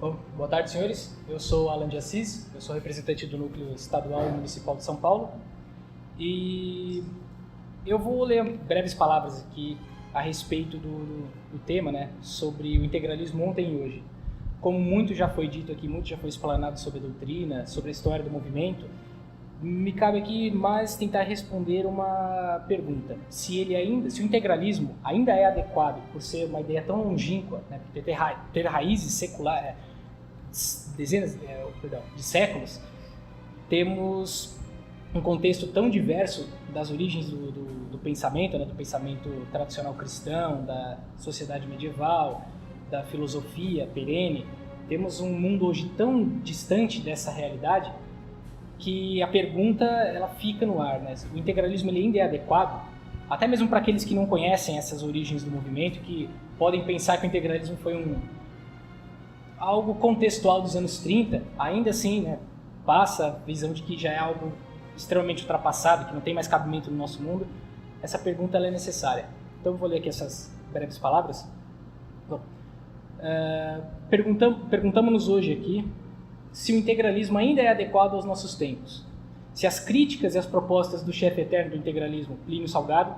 Bom, boa tarde, senhores. Eu sou Alan de Assis, eu sou representante do Núcleo Estadual e Municipal de São Paulo e eu vou ler breves palavras aqui a respeito do tema, né, sobre o integralismo ontem e hoje. Como muito já foi dito aqui, muito já foi explanado sobre a doutrina, sobre a história do movimento, me cabe aqui mais tentar responder uma pergunta. Se o integralismo ainda é adequado por ser uma ideia tão longínqua, né, por ter raízes seculares, dezenas de séculos, temos um contexto tão diverso das origens do pensamento, né, do pensamento tradicional cristão, da sociedade medieval, da filosofia perene. Temos um mundo hoje tão distante dessa realidade que a pergunta ela fica no ar, né? O integralismo ele ainda é adequado? Até mesmo para aqueles que não conhecem essas origens do movimento, que podem pensar que o integralismo foi algo contextual dos anos 30, ainda assim, né, passa a visão de que já é algo extremamente ultrapassado, que não tem mais cabimento no nosso mundo. Essa pergunta ela é necessária. Então eu vou ler aqui essas breves palavras. Bom, perguntamos-nos hoje aqui se o integralismo ainda é adequado aos nossos tempos, se as críticas e as propostas do chefe eterno do integralismo, Plínio Salgado,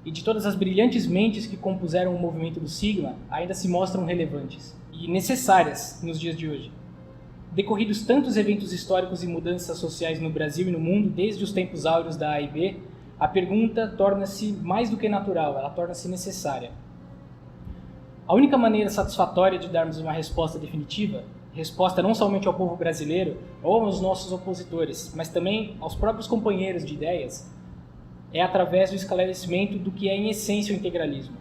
e de todas as brilhantes mentes que compuseram o movimento do Sigma ainda se mostram relevantes e necessárias nos dias de hoje. Decorridos tantos eventos históricos e mudanças sociais no Brasil e no mundo, desde os tempos áureos da A e B, a pergunta torna-se mais do que natural, ela torna-se necessária. A única maneira satisfatória de darmos uma resposta definitiva, resposta não somente ao povo brasileiro ou aos nossos opositores, mas também aos próprios companheiros de ideias, é através do esclarecimento do que é em essência o integralismo.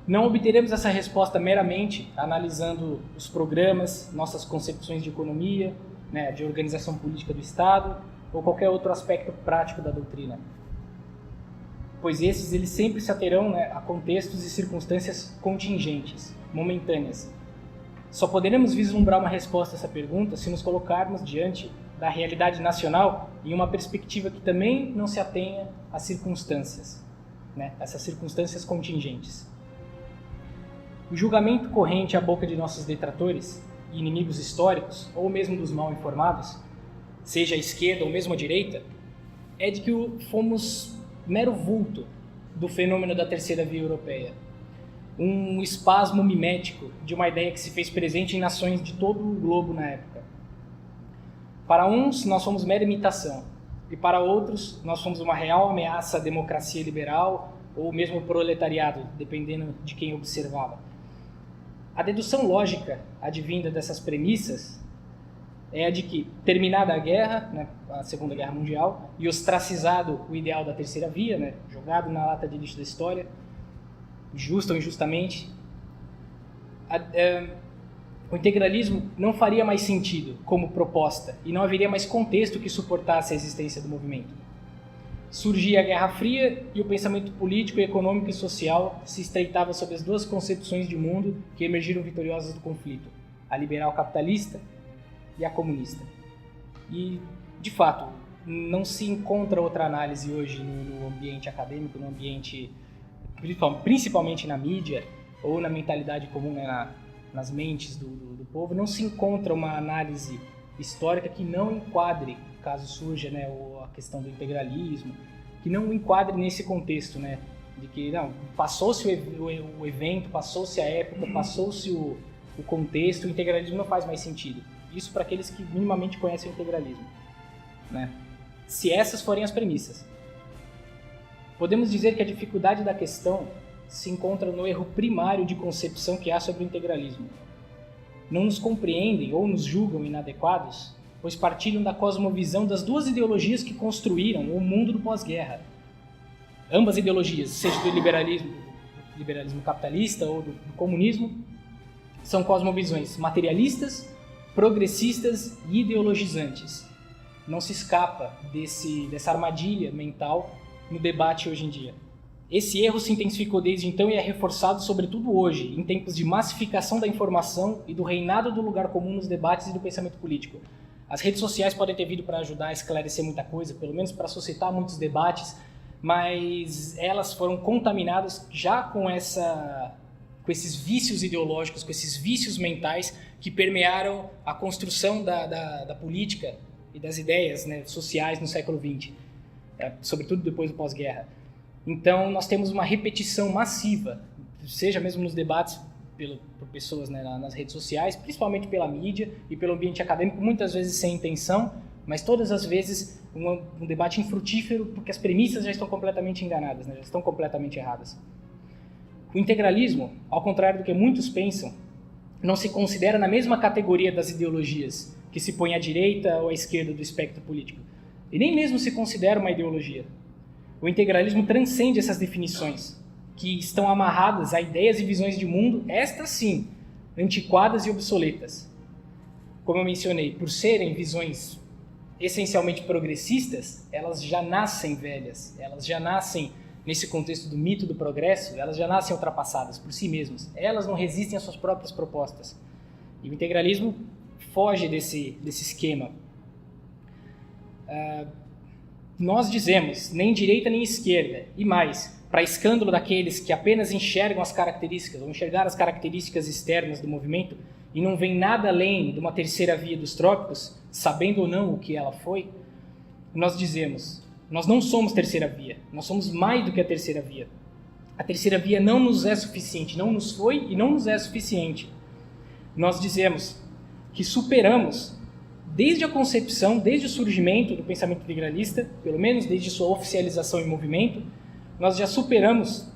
Não obteremos essa resposta meramente analisando os programas, nossas concepções de economia, né, de organização política do Estado ou qualquer outro aspecto prático da doutrina, pois esses eles sempre se aterão, né, a contextos e circunstâncias contingentes, momentâneas. Só poderemos vislumbrar uma resposta a essa pergunta se nos colocarmos diante da realidade nacional em uma perspectiva que também não se atenha às circunstâncias, né? Essas circunstâncias contingentes. O julgamento corrente à boca de nossos detratores e inimigos históricos, ou mesmo dos mal informados, seja a esquerda ou mesmo a direita, é de que fomos mero vulto do fenômeno da terceira via europeia. Um espasmo mimético de uma ideia que se fez presente em nações de todo o globo na época. Para uns, nós fomos mera imitação, e para outros, nós fomos uma real ameaça à democracia liberal ou mesmo ao proletariado, dependendo de quem observava. A dedução lógica advinda dessas premissas é a de que, terminada a guerra, né, a Segunda Guerra Mundial, e ostracizado o ideal da terceira via, né, jogado na lata de lixo da história, justa ou injustamente, o integralismo não faria mais sentido como proposta e não haveria mais contexto que suportasse a existência do movimento. Surgia a Guerra Fria e o pensamento político, econômico e social se estreitava sobre as duas concepções de mundo que emergiram vitoriosas do conflito, a liberal capitalista e a comunista. E, de fato, não se encontra outra análise hoje no ambiente acadêmico, no ambiente, principalmente na mídia ou na mentalidade comum, né, nas mentes do povo, não se encontra uma análise histórica que não enquadre, caso surja, né, a questão do integralismo, que não enquadre nesse contexto, né, de que não, passou-se o evento, passou-se a época, passou-se o contexto, o integralismo não faz mais sentido. Isso para aqueles que minimamente conhecem o integralismo, né? Se essas forem as premissas. Podemos dizer que a dificuldade da questão se encontra no erro primário de concepção que há sobre o integralismo. Não nos compreendem ou nos julgam inadequados, pois partilham da cosmovisão das duas ideologias que construíram o mundo do pós-guerra. Ambas ideologias, seja do liberalismo capitalista ou do comunismo, são cosmovisões materialistas, progressistas e ideologizantes. Não se escapa dessa armadilha mental no debate hoje em dia. Esse erro se intensificou desde então e é reforçado sobretudo hoje, em tempos de massificação da informação e do reinado do lugar comum nos debates e do pensamento político. As redes sociais podem ter vindo para ajudar a esclarecer muita coisa, pelo menos para suscitar muitos debates, mas elas foram contaminadas já com essa com esses vícios ideológicos, com esses vícios mentais que permearam a construção da política e das ideias, né, sociais no século XX, sobretudo depois do pós-guerra. Então, nós temos uma repetição massiva, seja mesmo nos debates por pessoas, né, nas redes sociais, principalmente pela mídia e pelo ambiente acadêmico, muitas vezes sem intenção, mas todas as vezes um debate infrutífero, porque as premissas já estão completamente enganadas, né, já estão completamente erradas. O integralismo, ao contrário do que muitos pensam, não se considera na mesma categoria das ideologias que se põe à direita ou à esquerda do espectro político. E nem mesmo se considera uma ideologia. O integralismo transcende essas definições, que estão amarradas a ideias e visões de mundo, estas sim, antiquadas e obsoletas. Como eu mencionei, por serem visões essencialmente progressistas, elas já nascem velhas, elas já nascem nesse contexto do mito do progresso, elas já nascem ultrapassadas por si mesmas. Elas não resistem às suas próprias propostas. E o integralismo foge desse esquema. Nós dizemos, nem direita nem esquerda, e mais, para escândalo daqueles que apenas enxergam as características, ou enxergar as características externas do movimento, e não veem nada além de uma terceira via dos trópicos, sabendo ou não o que ela foi, nós dizemos, nós não somos terceira via, nós somos mais do que a terceira via. A terceira via não nos é suficiente, não nos foi e não nos é suficiente. Nós dizemos que superamos, desde a concepção, desde o surgimento do pensamento integralista, pelo menos desde sua oficialização em movimento, nós já superamos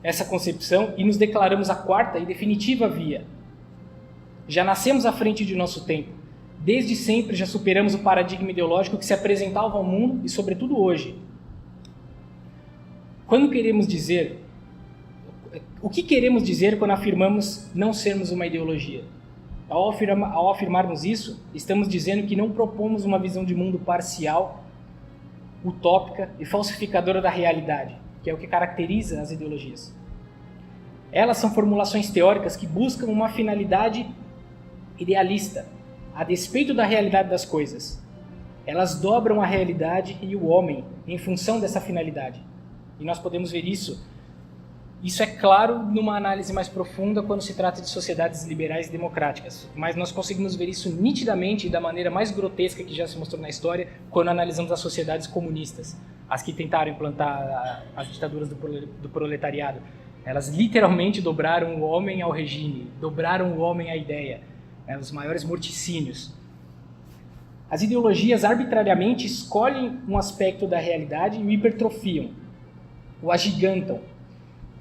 essa concepção e nos declaramos a quarta e definitiva via. Já nascemos à frente de nosso tempo. Desde sempre já superamos o paradigma ideológico que se apresentava ao mundo e, sobretudo, hoje. O que queremos dizer quando afirmamos não sermos uma ideologia? Ao afirmarmos isso, estamos dizendo que não propomos uma visão de mundo parcial, utópica e falsificadora da realidade, que é o que caracteriza as ideologias. Elas são formulações teóricas que buscam uma finalidade idealista, a despeito da realidade das coisas. Elas dobram a realidade e o homem em função dessa finalidade. E nós podemos ver isso. Isso é claro numa análise mais profunda quando se trata de sociedades liberais e democráticas. Mas nós conseguimos ver isso nitidamente e da maneira mais grotesca que já se mostrou na história quando analisamos as sociedades comunistas, as que tentaram implantar as ditaduras do proletariado. Elas literalmente dobraram o homem ao regime, dobraram o homem à ideia. Os maiores morticínios. As ideologias arbitrariamente escolhem um aspecto da realidade e o hipertrofiam, o agigantam,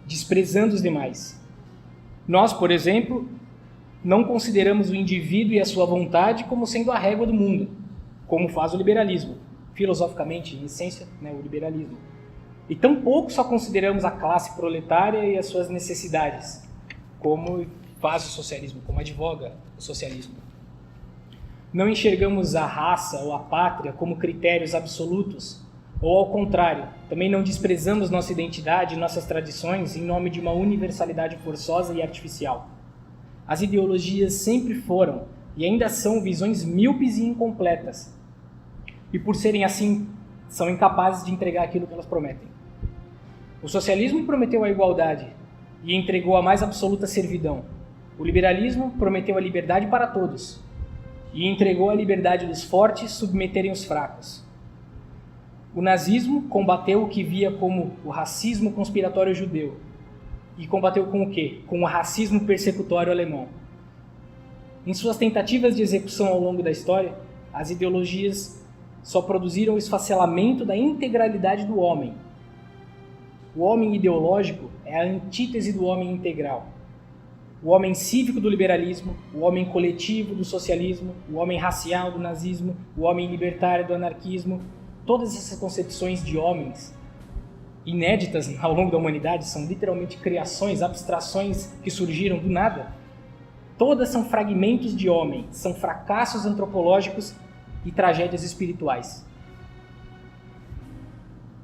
desprezando os demais. Nós, por exemplo, não consideramos o indivíduo e a sua vontade como sendo a régua do mundo, como faz o liberalismo, filosoficamente, em essência, o liberalismo. E tampouco só consideramos a classe proletária e as suas necessidades, como faz o socialismo, como advoga o socialismo. Não enxergamos a raça ou a pátria como critérios absolutos, ou ao contrário, também não desprezamos nossa identidade e nossas tradições em nome de uma universalidade forçosa e artificial. As ideologias sempre foram e ainda são visões míopes e incompletas, e por serem assim, são incapazes de entregar aquilo que elas prometem. O socialismo prometeu a igualdade e entregou a mais absoluta servidão. O liberalismo prometeu a liberdade para todos e entregou a liberdade dos fortes submeterem os fracos. O nazismo combateu o que via como o racismo conspiratório judeu e combateu com o quê? Com o racismo persecutório alemão. Em suas tentativas de execução ao longo da história, as ideologias só produziram o esfacelamento da integralidade do homem. O homem ideológico é a antítese do homem integral. O homem cívico do liberalismo, o homem coletivo do socialismo, o homem racial do nazismo, o homem libertário do anarquismo, todas essas concepções de homens inéditas ao longo da humanidade, são literalmente criações, abstrações que surgiram do nada. Todas são fragmentos de homem, são fracassos antropológicos e tragédias espirituais.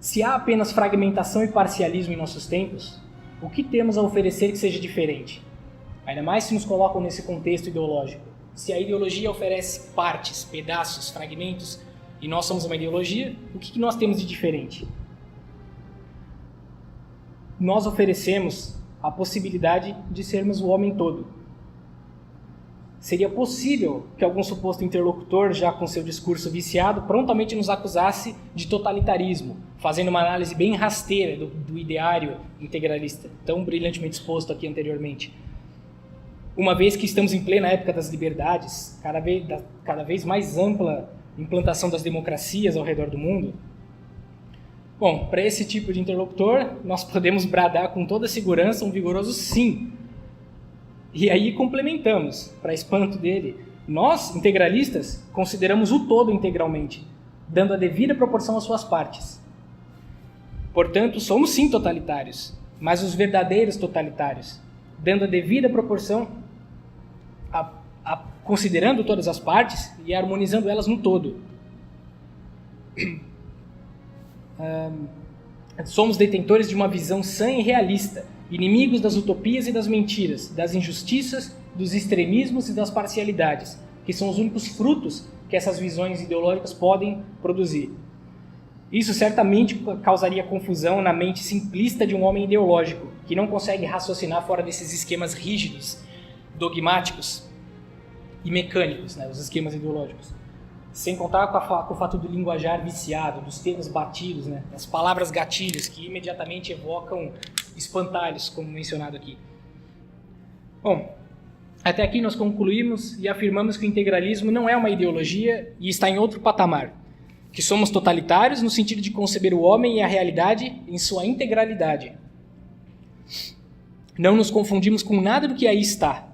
Se há apenas fragmentação e parcialismo em nossos tempos, o que temos a oferecer que seja diferente? Ainda mais se nos colocam nesse contexto ideológico. Se a ideologia oferece partes, pedaços, fragmentos, e nós somos uma ideologia, o que nós temos de diferente? Nós oferecemos a possibilidade de sermos o homem todo. Seria possível que algum suposto interlocutor, já com seu discurso viciado, prontamente nos acusasse de totalitarismo, fazendo uma análise bem rasteira do ideário integralista, tão brilhantemente exposto aqui anteriormente. Uma vez que estamos em plena época das liberdades, cada vez mais ampla implantação das democracias ao redor do mundo, bom, para esse tipo de interlocutor, nós podemos bradar com toda segurança um vigoroso sim. E aí complementamos, para espanto dele, nós, integralistas, consideramos o todo integralmente, dando a devida proporção às suas partes. Portanto, somos sim totalitários, mas os verdadeiros totalitários, dando a devida proporção, considerando todas as partes e harmonizando elas no todo. Somos detentores de uma visão sã e realista, inimigos das utopias e das mentiras, das injustiças, dos extremismos e das parcialidades, que são os únicos frutos que essas visões ideológicas podem produzir. Isso certamente causaria confusão na mente simplista de um homem ideológico, que não consegue raciocinar fora desses esquemas rígidos, dogmáticos e mecânicos, né, os esquemas ideológicos. Sem contar com o fato do linguajar viciado, dos termos batidos, né, das palavras gatilhos, que imediatamente evocam espantalhos, como mencionado aqui. Bom, até aqui nós concluímos e afirmamos que o integralismo não é uma ideologia e está em outro patamar, que somos totalitários no sentido de conceber o homem e a realidade em sua integralidade. Não nos confundimos com nada do que aí está.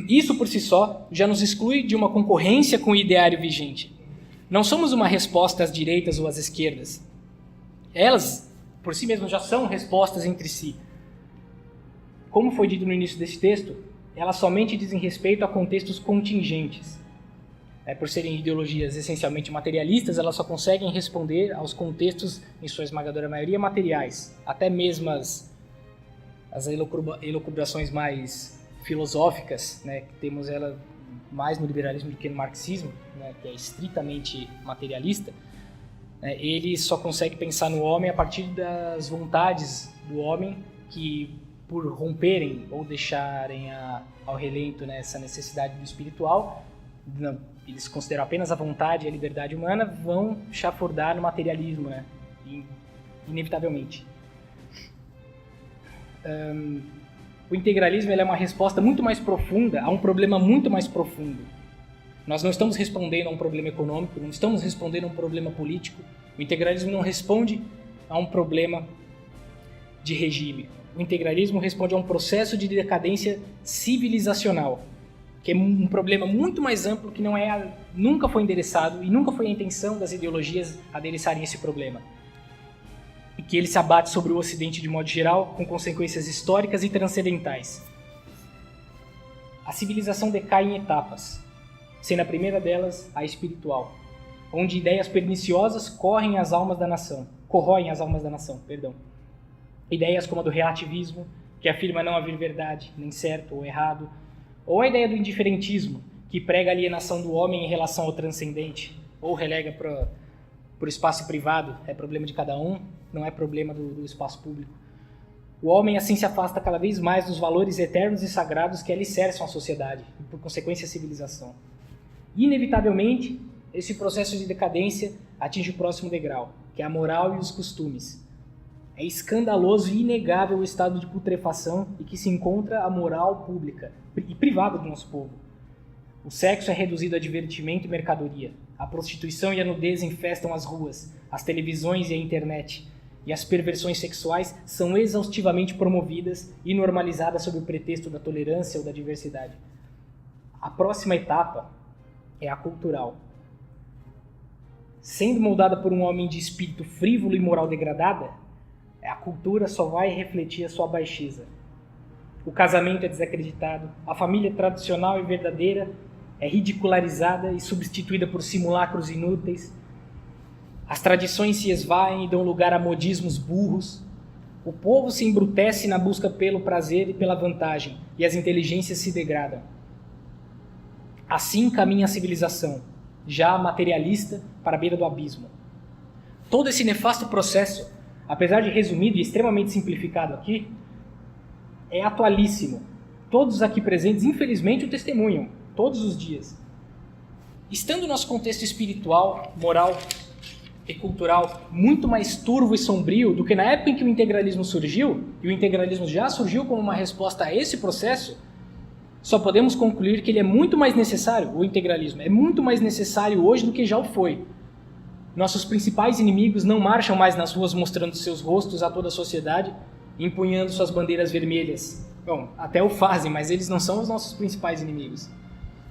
Isso por si só já nos exclui de uma concorrência com o ideário vigente. Não somos uma resposta às direitas ou às esquerdas. Elas, por si mesmas, já são respostas entre si. Como foi dito no início desse texto, elas somente dizem respeito a contextos contingentes. Por serem ideologias essencialmente materialistas, elas só conseguem responder aos contextos, em sua esmagadora maioria, materiais. Até mesmo as elucubrações mais filosóficas, né, que temos ela mais no liberalismo do que no marxismo, né, que é estritamente materialista, ele só consegue pensar no homem a partir das vontades do homem que, por romperem ou deixarem ao relento, né, essa necessidade do espiritual, eles consideram apenas a vontade e a liberdade humana, vão chafurdar no materialismo, né, inevitavelmente. O integralismo é uma resposta muito mais profunda a um problema muito mais profundo. Nós não estamos respondendo a um problema econômico, não estamos respondendo a um problema político. O integralismo não responde a um problema de regime. O integralismo responde a um processo de decadência civilizacional, que é um problema muito mais amplo que nunca foi endereçado e nunca foi a intenção das ideologias adereçarem esse problema. E que ele se abate sobre o Ocidente de modo geral, com consequências históricas e transcendentais. A civilização decai em etapas, sendo a primeira delas a espiritual, onde ideias perniciosas corroem as almas da nação. Ideias como a do relativismo, que afirma não haver verdade, nem certo ou errado, ou a ideia do indiferentismo, que prega a alienação do homem em relação ao transcendente, ou relega para o espaço privado, é problema de cada um, não é problema do espaço público. O homem assim se afasta cada vez mais dos valores eternos e sagrados que alicerçam a sociedade, e por consequência a civilização. Inevitavelmente, esse processo de decadência atinge o próximo degrau, que é a moral e os costumes. É escandaloso e inegável o estado de putrefação em que se encontra a moral pública e privada do nosso povo. O sexo é reduzido a divertimento e mercadoria. A prostituição e a nudez infestam as ruas, as televisões e a internet. E as perversões sexuais são exaustivamente promovidas e normalizadas sob o pretexto da tolerância ou da diversidade. A próxima etapa é a cultural. Sendo moldada por um homem de espírito frívolo e moral degradada, a cultura só vai refletir a sua baixeza. O casamento é desacreditado, a família tradicional e verdadeira é ridicularizada e substituída por simulacros inúteis. As tradições se esvaem e dão lugar a modismos burros. O povo se embrutece na busca pelo prazer e pela vantagem, e as inteligências se degradam. Assim caminha a civilização, já materialista, para a beira do abismo. Todo esse nefasto processo apesar de resumido e extremamente simplificado aqui, é atualíssimo. Todos aqui presentes, infelizmente, o testemunham, todos os dias. Estando nosso contexto espiritual, moral e cultural muito mais turvo e sombrio do que na época em que o integralismo surgiu, e o integralismo já surgiu como uma resposta a esse processo, só podemos concluir que ele é muito mais necessário, o integralismo é muito mais necessário hoje do que já o foi. Nossos principais inimigos não marcham mais nas ruas mostrando seus rostos a toda a sociedade, empunhando suas bandeiras vermelhas. Bom, até o fazem, mas eles não são os nossos principais inimigos.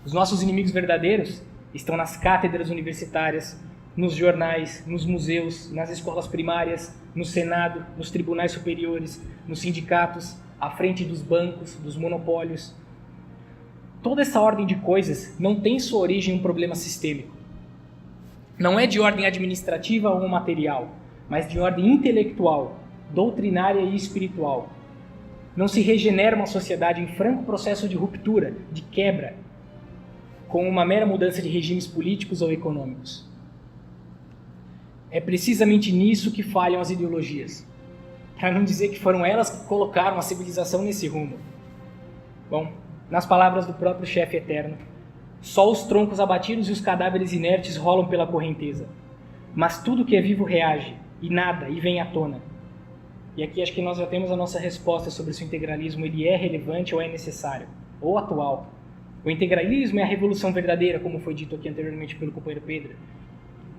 Os nossos inimigos verdadeiros estão nas cátedras universitárias, nos jornais, nos museus, nas escolas primárias, no Senado, nos tribunais superiores, nos sindicatos, à frente dos bancos, dos monopólios. Toda essa ordem de coisas não tem sua origem em um problema sistêmico. Não é de ordem administrativa ou material, mas de ordem intelectual, doutrinária e espiritual. Não se regenera uma sociedade em franco processo de ruptura, de quebra, com uma mera mudança de regimes políticos ou econômicos. É precisamente nisso que falham as ideologias, para não dizer que foram elas que colocaram a civilização nesse rumo. Bom, nas palavras do próprio chefe eterno, só os troncos abatidos e os cadáveres inertes rolam pela correnteza, mas tudo que é vivo reage, e nada, e vem à tona. E aqui acho que nós já temos a nossa resposta sobre se o integralismo ele é relevante ou é necessário, ou atual. O integralismo é a revolução verdadeira, como foi dito aqui anteriormente pelo companheiro Pedro.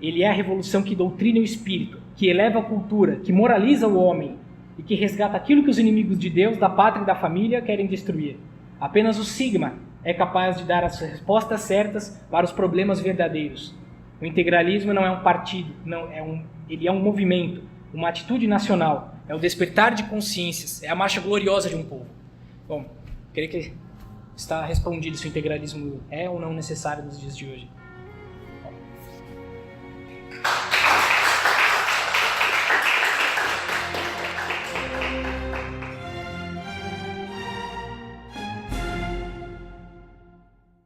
Ele é a revolução que doutrina o espírito, que eleva a cultura, que moraliza o homem e que resgata aquilo que os inimigos de Deus, da pátria e da família querem destruir. Apenas o Sigma é capaz de dar as respostas certas para os problemas verdadeiros. O integralismo não é um partido, ele é um movimento, uma atitude nacional, é o despertar de consciências, é a marcha gloriosa de um povo. Bom, creio que está respondido se o integralismo é ou não necessário nos dias de hoje.